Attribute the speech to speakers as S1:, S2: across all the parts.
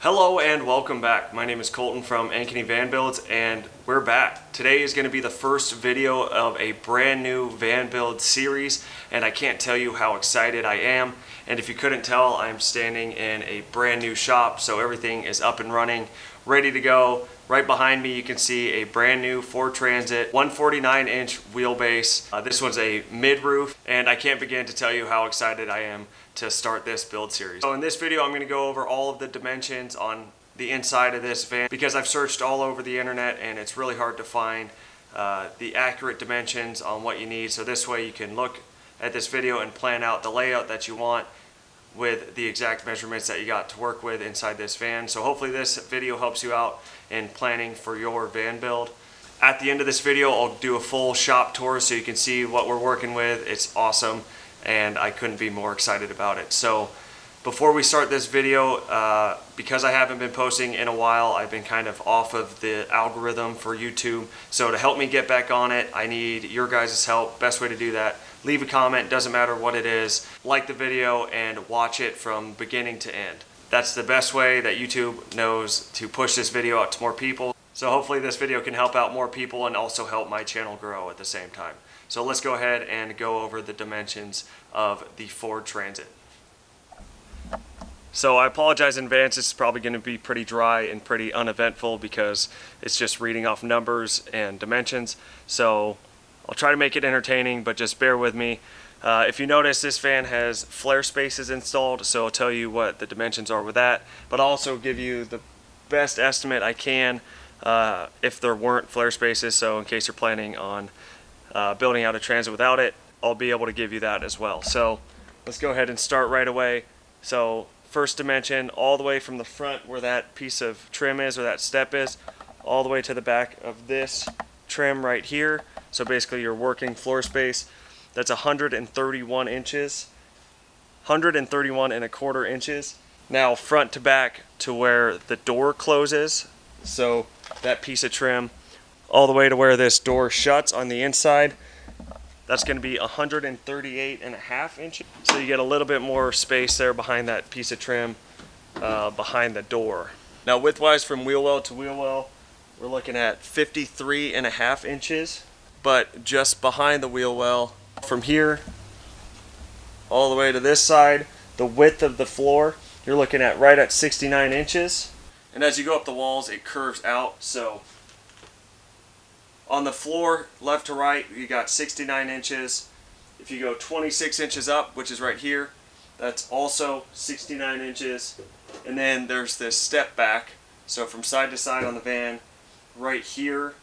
S1: Hello and welcome back. My name is Colton from Ankeny Van Builds and we're back. Today is going to be the first video of a brand new van build series and I can't tell you how excited I am. And if you couldn't tell, I'm standing in a brand new shop, so everything is up and running, ready to go. Right behind me you can see a brand new Ford Transit 149-inch wheelbase. This one's a mid-roof and I can't begin to tell you how excited I am to start this build series. So in this video I'm going to go over all of the dimensions on the inside of this van because I've searched all over the internet and it's really hard to find the accurate dimensions on what you need. So this way you can look at this video and plan out the layout that you want with the exact measurements that you got to work with inside this van. So hopefully this video helps you out in planning for your van build. At the end of this video I'll do a full shop tour so you can see what we're working with. It's awesome and I couldn't be more excited about it. So before we start this video, because I haven't been posting in a while, I've been kind of off of the algorithm for YouTube. So to help me get back on it, I need your guys' help. Best way to do that, leave a comment, doesn't matter what it is, like the video and watch it from beginning to end. That's the best way that YouTube knows to push this video out to more people. So hopefully this video can help out more people and also help my channel grow at the same time. So let's go ahead and go over the dimensions of the Ford Transit. So I apologize in advance, it's probably going to be pretty dry and pretty uneventful because it's just reading off numbers and dimensions. So I'll try to make it entertaining, but just bear with me. If you notice, this van has flare spaces installed, so I'll tell you what the dimensions are with that, but I'll also give you the best estimate I can if there weren't flare spaces. So in case you're planning on building out a Transit without it, I'll be able to give you that as well. So let's go ahead and start right away. So first dimension, all the way from the front where that piece of trim is or that step is, all the way to the back of this trim right here. So basically your working floor space, that's 131 inches, 131 1/4 inches. Now front to back to where the door closes, so that piece of trim all the way to where this door shuts on the inside, that's going to be 138.5 inches. So you get a little bit more space there behind that piece of trim behind the door. Now widthwise from wheel well to wheel well, we're looking at 53.5 inches. But just behind the wheel well, from here all the way to this side, the width of the floor, you're looking at right at 69 inches. And as you go up the walls, it curves out. So on the floor, left to right, you got 69 inches. If you go 26 inches up, which is right here, that's also 69 inches. And then there's this step back. So from side to side on the van, right here,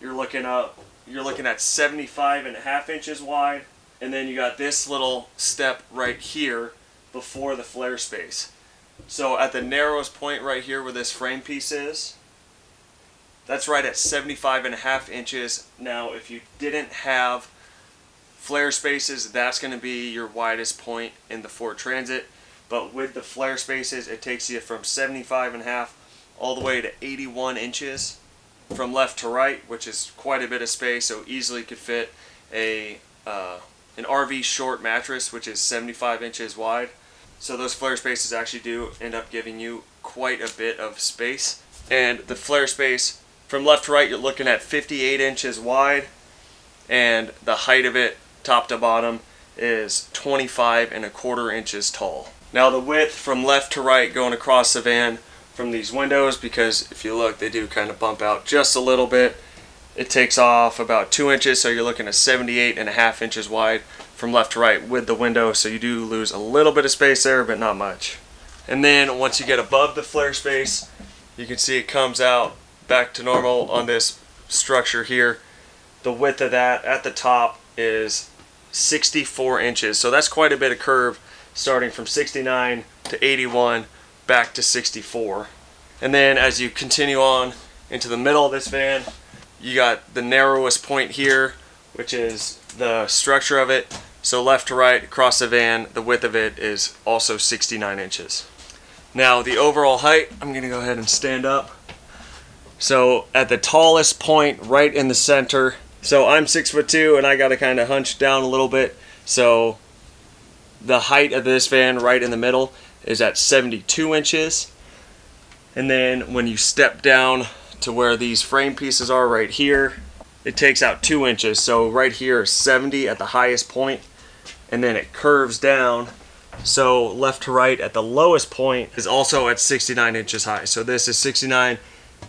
S1: you're looking at 75.5 inches wide. And then you got this little step right here before the flare space. So at the narrowest point right here where this frame piece is, that's right at 75.5 inches. Now if you didn't have flare spaces, that's going to be your widest point in the Ford Transit. But with the flare spaces, it takes you from 75.5 all the way to 81 inches from left to right, which is quite a bit of space. So easily could fit an RV short mattress, which is 75 inches wide. So those flare spaces actually do end up giving you quite a bit of space. And the flare space from left to right, you're looking at 58 inches wide, and the height of it, top to bottom, is 25.25 inches tall. Now the width from left to right going across the van from these windows, because if you look, they do kind of bump out just a little bit. It takes off about 2 inches, so you're looking at 78.5 inches wide from left to right with the window, so you do lose a little bit of space there, but not much. And then once you get above the flare space, you can see it comes out back to normal on this structure here. The width of that at the top is 64 inches, so that's quite a bit of curve, starting from 69 to 81 back to 64. And then as you continue on into the middle of this van, you got the narrowest point here, which is the structure of it. So left to right across the van, the width of it is also 69 inches. Now the overall height, I'm going to go ahead and stand up. So at the tallest point right in the center, so I'm 6'2" and I got to kind of hunch down a little bit. So the height of this van right in the middle is at 72 inches. And then when you step down to where these frame pieces are right here, it takes out 2 inches. So right here is 70 at the highest point, and then it curves down. So left to right at the lowest point is also at 69 inches high. So this is 69.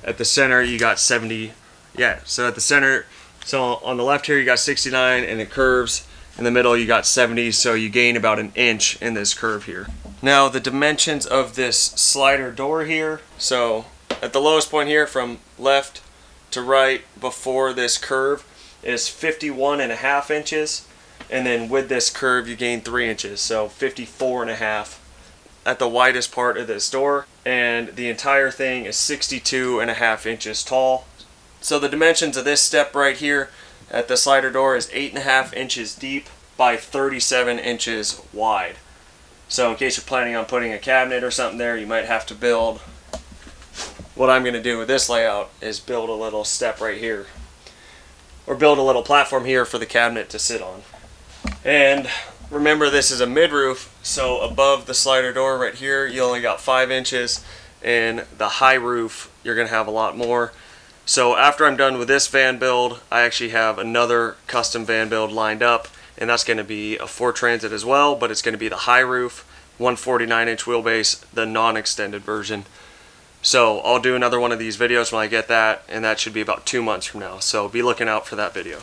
S1: At the center you got 70. Yeah, so at the center, so on the left here you got 69 and it curves. In the middle you got 70, so you gain about an inch in this curve here. Now the dimensions of this slider door here. So at the lowest point here from left to right before this curve is 51.5 inches. And then with this curve you gain 3 inches, so 54.5 at the widest part of this door. And the entire thing is 62.5 inches tall. So the dimensions of this step right here at the slider door is 8.5 inches deep by 37 inches wide. So in case you're planning on putting a cabinet or something there, you might have to build, what I'm going to do with this layout is build a little step right here, or build a little platform here for the cabinet to sit on. And remember, this is a mid-roof, so above the slider door right here you only got 5 inches, and the high roof you're going to have a lot more. So after I'm done with this van build, I actually have another custom van build lined up, and that's going to be a Ford Transit as well, but it's going to be the high roof, 149-inch wheelbase, the non-extended version. So I'll do another one of these videos when I get that, and that should be about 2 months from now, so be looking out for that video.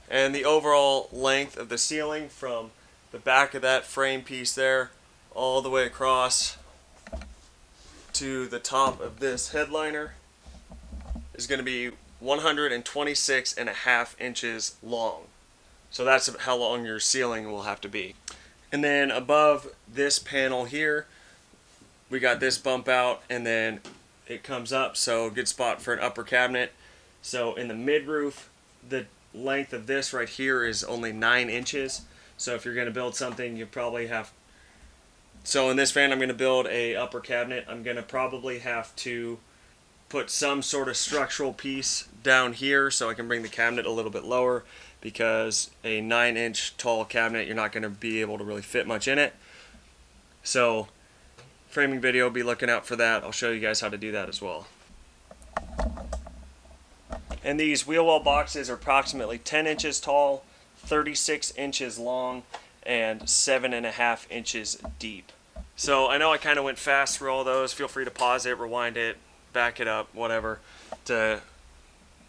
S1: And the overall length of the ceiling from the back of that frame piece there all the way across to the top of this headliner is going to be 126.5 inches long. So that's how long your ceiling will have to be. And then above this panel here, we got this bump out, and then it comes up, so a good spot for an upper cabinet. So in the mid-roof, the length of this right here is only 9 inches. So if you're going to build something, you probably have... So in this van, I'm going to build a upper cabinet. I'm going to probably have to put some sort of structural piece down here so I can bring the cabinet a little bit lower, because a 9-inch tall cabinet, you're not going to be able to really fit much in it. So framing video, be looking out for that. I'll show you guys how to do that as well. And these wheel well boxes are approximately 10 inches tall, 36 inches long, and 7.5 inches deep. So I know I kind of went fast through all those. Feel free to pause it, rewind it, back it up, whatever, to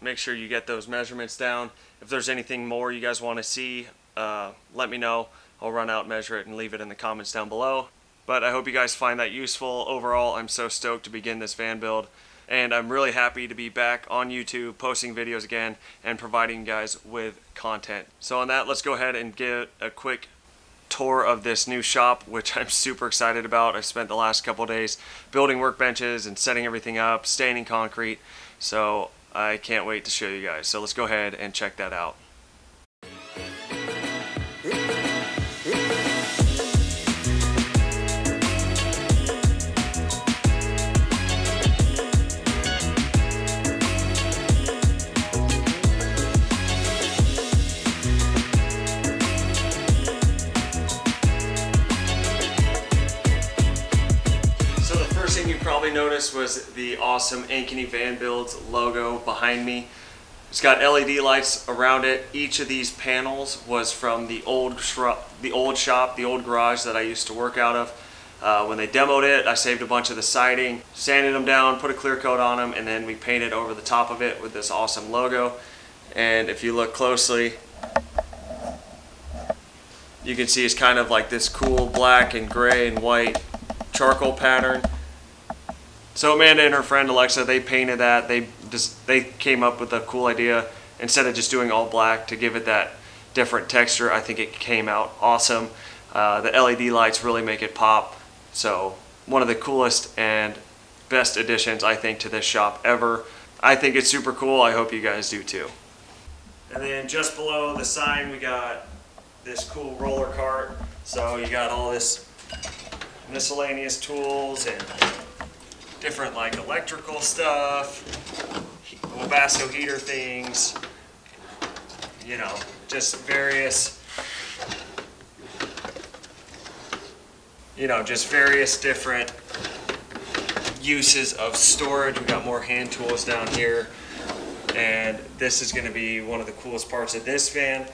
S1: make sure you get those measurements down. If there's anything more you guys want to see, let me know. I'll run out, measure it, and leave it in the comments down below. But I hope you guys find that useful. Overall, I'm so stoked to begin this van build, and I'm really happy to be back on YouTube posting videos again and providing you guys with content. So on that, let's go ahead and get a quick tour of this new shop, which I'm super excited about. I've spent the last couple of days building workbenches and setting everything up, staining concrete, so I can't wait to show you guys. So let's go ahead and check that out. Probably noticed was the awesome Ankeny Van Builds logo behind me. It's got LED lights around it. Each of these panels was from the old shop, the old garage that I used to work out of. When they demoed it, I saved a bunch of the siding, sanded them down, put a clear coat on them, and then we painted over the top of it with this awesome logo. And if you look closely, you can see it's kind of like this cool black and gray and white charcoal pattern. So Amanda and her friend Alexa, they painted that. They came up with a cool idea. Instead of just doing all black, to give it that different texture, I think it came out awesome. The LED lights really make it pop. So one of the coolest and best additions, I think, to this shop ever. I think it's super cool. I hope you guys do too. And then just below the sign, we got this cool roller cart. So you got all this miscellaneous tools and different like electrical stuff, Webasto heater things, you know, just various, different uses of storage. We got more hand tools down here, and this is going to be one of the coolest parts of this van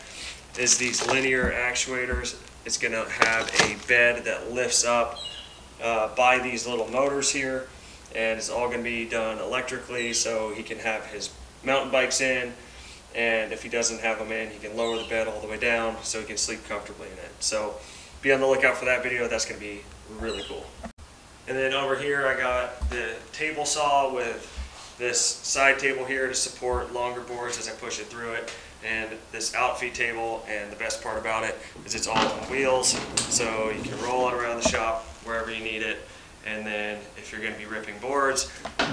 S1: is these linear actuators. It's going to have a bed that lifts up by these little motors here, and it's all going to be done electrically, so he can have his mountain bikes in, and if he doesn't have them in, he can lower the bed all the way down so he can sleep comfortably in it. So be on the lookout for that video. That's going to be really cool. And then over here I got the table saw with this side table here to support longer boards as I push it through it, and this outfeed table, and the best part about it is it's all on wheels, so you can roll it around the shop wherever you need it. And then if you're going to be ripping boards,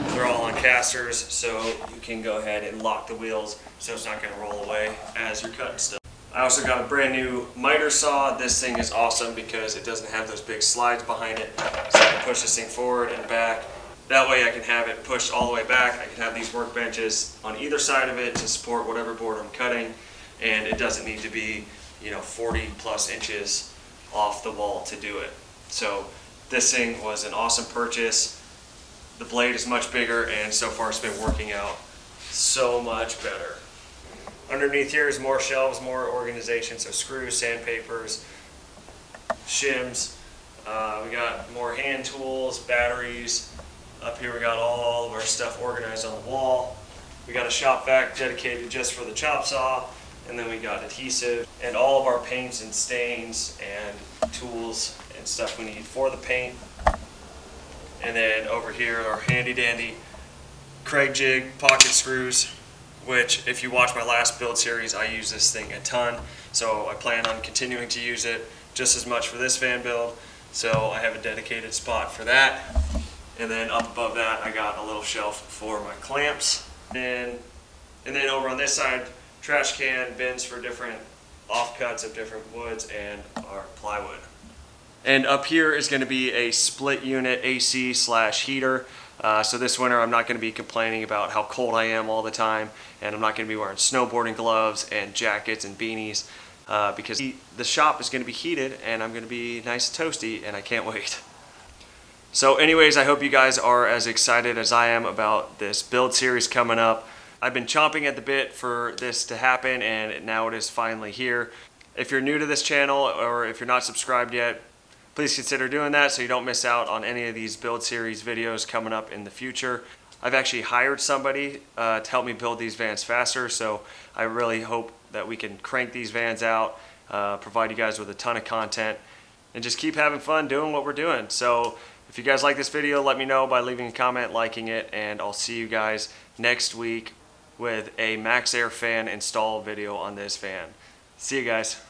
S1: they're all on casters, so you can go ahead and lock the wheels so it's not going to roll away as you're cutting stuff. I also got a brand new miter saw. This thing is awesome because it doesn't have those big slides behind it, so I can push this thing forward and back. That way I can have it pushed all the way back. I can have these workbenches on either side of it to support whatever board I'm cutting, and it doesn't need to be, 40 plus inches off the wall to do it. So this thing was an awesome purchase. The blade is much bigger, and so far it's been working out so much better. Underneath here is more shelves, more organization, so screws, sandpapers, shims. We got more hand tools, batteries. Up here we got all of our stuff organized on the wall. We got a shop vac dedicated just for the chop saw, and then we got adhesive and all of our paints and stains and tools and stuff we need for the paint. And then over here are handy dandy Craig jig pocket screws, which if you watch my last build series, I use this thing a ton, so I plan on continuing to use it just as much for this van build, so I have a dedicated spot for that. And then up above that I got a little shelf for my clamps, and then over on this side, trash can, bins for different offcuts of different woods and our plywood. And up here is going to be a split unit AC / heater. So this winter I'm not going to be complaining about how cold I am all the time, and I'm not going to be wearing snowboarding gloves and jackets and beanies because the shop is going to be heated and I'm going to be nice and toasty, and I can't wait. So anyways, I hope you guys are as excited as I am about this build series coming up. I've been chomping at the bit for this to happen, and now it is finally here. If you're new to this channel, or if you're not subscribed yet, please consider doing that so you don't miss out on any of these build series videos coming up in the future. I've actually hired somebody to help me build these vans faster, so I really hope that we can crank these vans out, provide you guys with a ton of content, and just keep having fun doing what we're doing. So if you guys like this video, let me know by leaving a comment, liking it, and I'll see you guys next week with a Max Air fan install video on this van. See you guys.